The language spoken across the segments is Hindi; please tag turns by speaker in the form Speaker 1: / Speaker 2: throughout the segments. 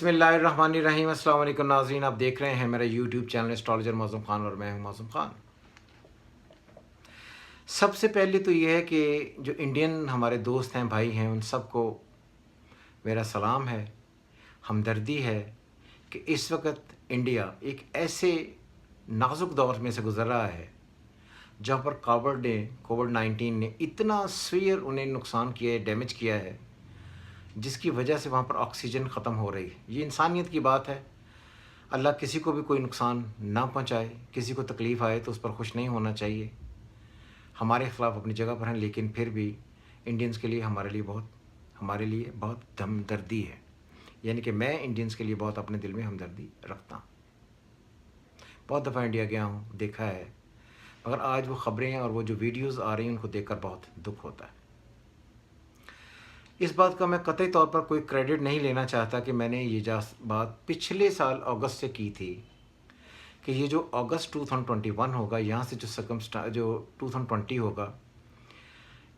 Speaker 1: बिस्मिल्लाहिर्रहमानिर्रहीम। अस्सलाम वालेकुम नाज़रीन, आप देख रहे हैं मेरा यूट्यूब चैनल एस्ट्रोलॉजर मौज़ूम ख़ान और मैं हूं मौज़ूम ख़ान। सबसे पहले तो ये है कि जो इंडियन हमारे दोस्त हैं, भाई हैं, उन सबको मेरा सलाम है, हमदर्दी है कि इस वक्त इंडिया एक ऐसे नाजुक दौर में से गुज़र रहा है जहाँ पर कोविड-19 ने इतना सीवियर उन्हें नुकसान किया है, डैमेज किया है, जिसकी वजह से वहाँ पर ऑक्सीजन ख़त्म हो रही है। ये इंसानियत की बात है। अल्लाह किसी को भी कोई नुकसान ना पहुँचाए, किसी को तकलीफ़ आए तो उस पर खुश नहीं होना चाहिए। हमारे ख़िलाफ़ अपनी जगह पर हैं, लेकिन फिर भी इंडियंस के लिए हमारे लिए बहुत हमदर्दी है। यानी कि मैं इंडियंस के लिए बहुत अपने दिल में हमदर्दी रखता हूँ। बहुत दफ़ा इंडिया गया हूँ, देखा है, मगर आज वो ख़बरें और वो जो वीडियोज़ आ रही हैं उनको देखकर बहुत दुख होता है। इस बात का मैं कतई तौर पर कोई क्रेडिट नहीं लेना चाहता कि मैंने ये बात पिछले साल अगस्त से की थी कि ये जो अगस्त 2021 होगा, यहाँ से जो 2020 होगा,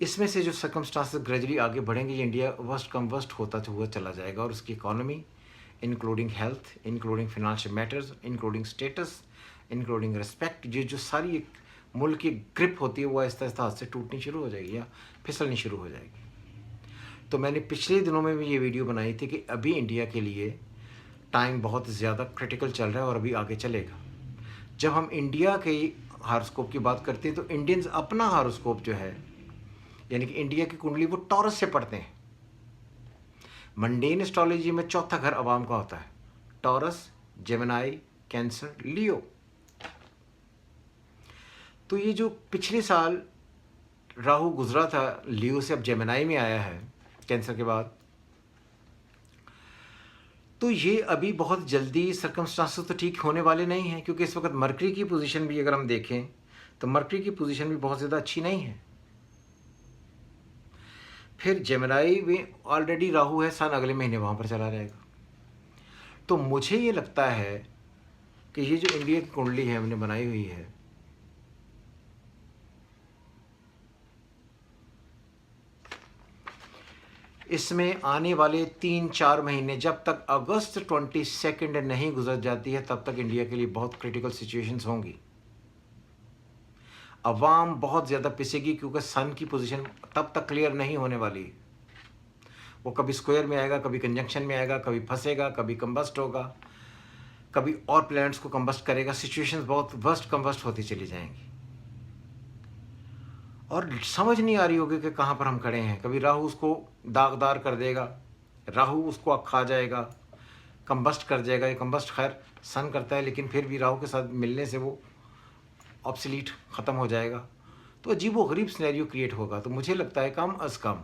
Speaker 1: इसमें से जो सर्कमस्टांसेस ग्रेजुअली आगे बढ़ेंगे, ये इंडिया वर्स्ट कम वर्स्ट होता हुआ चला जाएगा और उसकी economy, including health, including financial matters, including status, including respect, ये जो सारी एक मुल्क की ग्रिप होती है वो आहिस्ता आहिस्ता हाथ से टूटनी शुरू हो जाएगी या फिसलनी शुरू हो जाएगी। तो मैंने पिछले दिनों में भी ये वीडियो बनाई थी कि अभी इंडिया के लिए टाइम बहुत ज़्यादा क्रिटिकल चल रहा है और अभी आगे चलेगा। जब हम इंडिया के हारोस्कोप की बात करते हैं तो इंडियंस अपना हारोस्कोप जो है, यानी कि इंडिया की कुंडली, वो टॉरस से पढ़ते हैं। मंडेन एस्ट्रोलॉजी में चौथा घर अवाम का होता है, टॉरस, जेमिनी, कैंसर, लियो। तो ये जो पिछले साल राहु गुजरा था लियो से, अब जेमिनी में आया है कैंसर के बाद, तो ये अभी बहुत जल्दी सर्कमस्टांसेस तो ठीक होने वाले नहीं हैं, क्योंकि इस वक्त मरकरी की पोजीशन भी अगर हम देखें तो मरकरी की पोजीशन भी बहुत ज़्यादा अच्छी नहीं है। फिर जेमिनी में ऑलरेडी राहु है, सन अगले महीने वहाँ पर चला रहेगा। तो मुझे ये लगता है कि ये जो इंडिया की कुंडली है हमने बनाई हुई है, इसमें आने वाले 3-4 महीने, जब तक अगस्त 22 नहीं गुजर जाती है, तब तक इंडिया के लिए बहुत क्रिटिकल सिचुएशंस होंगी। अवाम बहुत ज़्यादा पिसेगी क्योंकि सन की पोजीशन तब तक क्लियर नहीं होने वाली। वो कभी स्क्वायर में आएगा, कभी कंजंक्शन में आएगा, कभी फंसेगा, कभी कंबस्ट होगा, कभी और प्लैनेट्स को कंबस्ट करेगा। सिचुएशंस बहुत वर्स्ट कंबस्ट होती चली जाएंगी और समझ नहीं आ रही होगी कि कहाँ पर हम खड़े हैं। कभी राहु उसको दागदार कर देगा, राहु उसको खा जाएगा, कंबस्ट कर जाएगा। ये कंबस्ट खैर सन करता है, लेकिन फिर भी राहु के साथ मिलने से वो ऑब्सलीट ख़त्म हो जाएगा। तो अजीब व गरीब सिनेरियो क्रिएट होगा। तो मुझे लगता है कम अज़ कम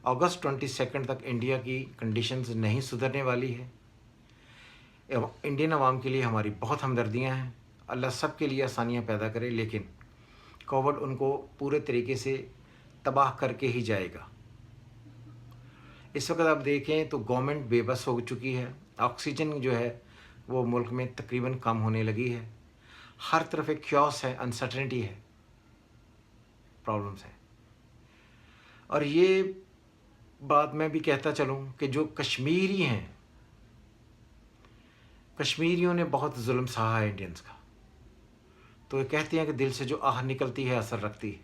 Speaker 1: अगस्त 22 तक इंडिया की कंडीशंस नहीं सुधरने वाली है। इंडियन अवाम के लिए हमारी बहुत हमदर्दियाँ हैं। अल्लाह सब के लिए आसानियाँ पैदा करे, लेकिन कोविड उनको पूरे तरीके से तबाह करके ही जाएगा। इस वक्त आप देखें तो गवर्नमेंट बेबस हो चुकी है। ऑक्सीजन जो है वो मुल्क में तकरीबन कम होने लगी है। हर तरफ एक क्योस है, अनसर्टेनिटी है, प्रॉब्लम्स हैं। और ये बात मैं भी कहता चलूँ कि जो कश्मीरी हैं, कश्मीरियों ने बहुत जुल्म सहा है इंडियंस का। तो ये कहते हैं कि दिल से जो आह निकलती है असर रखती है।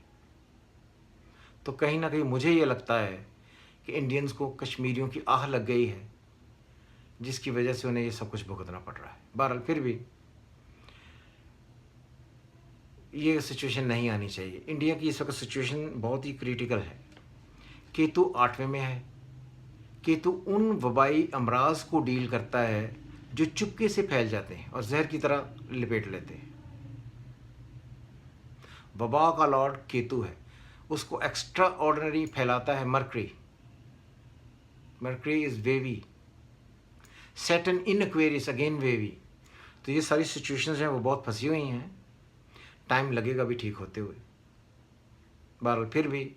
Speaker 1: तो कहीं ना कहीं मुझे ये लगता है कि इंडियंस को कश्मीरियों की आह लग गई है, जिसकी वजह से उन्हें ये सब कुछ भुगतना पड़ रहा है। बहरहाल फिर भी ये सिचुएशन नहीं आनी चाहिए। इंडिया की इस वक्त सिचुएशन बहुत ही क्रिटिकल है। केतु 8वें में है। केतु उन वबाई अमराज को डील करता है जो चुपके से फैल जाते हैं और जहर की तरह लिपेट लेते हैं। वबा का लॉर्ड केतु है, उसको एक्स्ट्रा ऑर्डिनरी फैलाता है mercury. Mercury is wavy, Saturn in Aquarius again wavy. तो ये सारी सिचुएशंस हैं वो बहुत फंसी हुई हैं, टाइम लगेगा भी ठीक होते हुए। बहरहाल फिर भी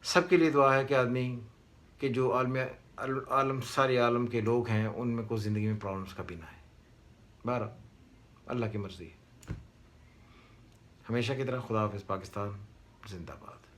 Speaker 1: सबके लिए दुआ है कि आदमी के जो सारे आलम के लोग हैं उनमें को ज़िंदगी में प्रॉब्लम्स कभी ना आए। बहरहाल अल्लाह की मर्ज़ी है। हमेशा की तरह खुदा हाफ़िज़। पाकिस्तान जिंदाबाद।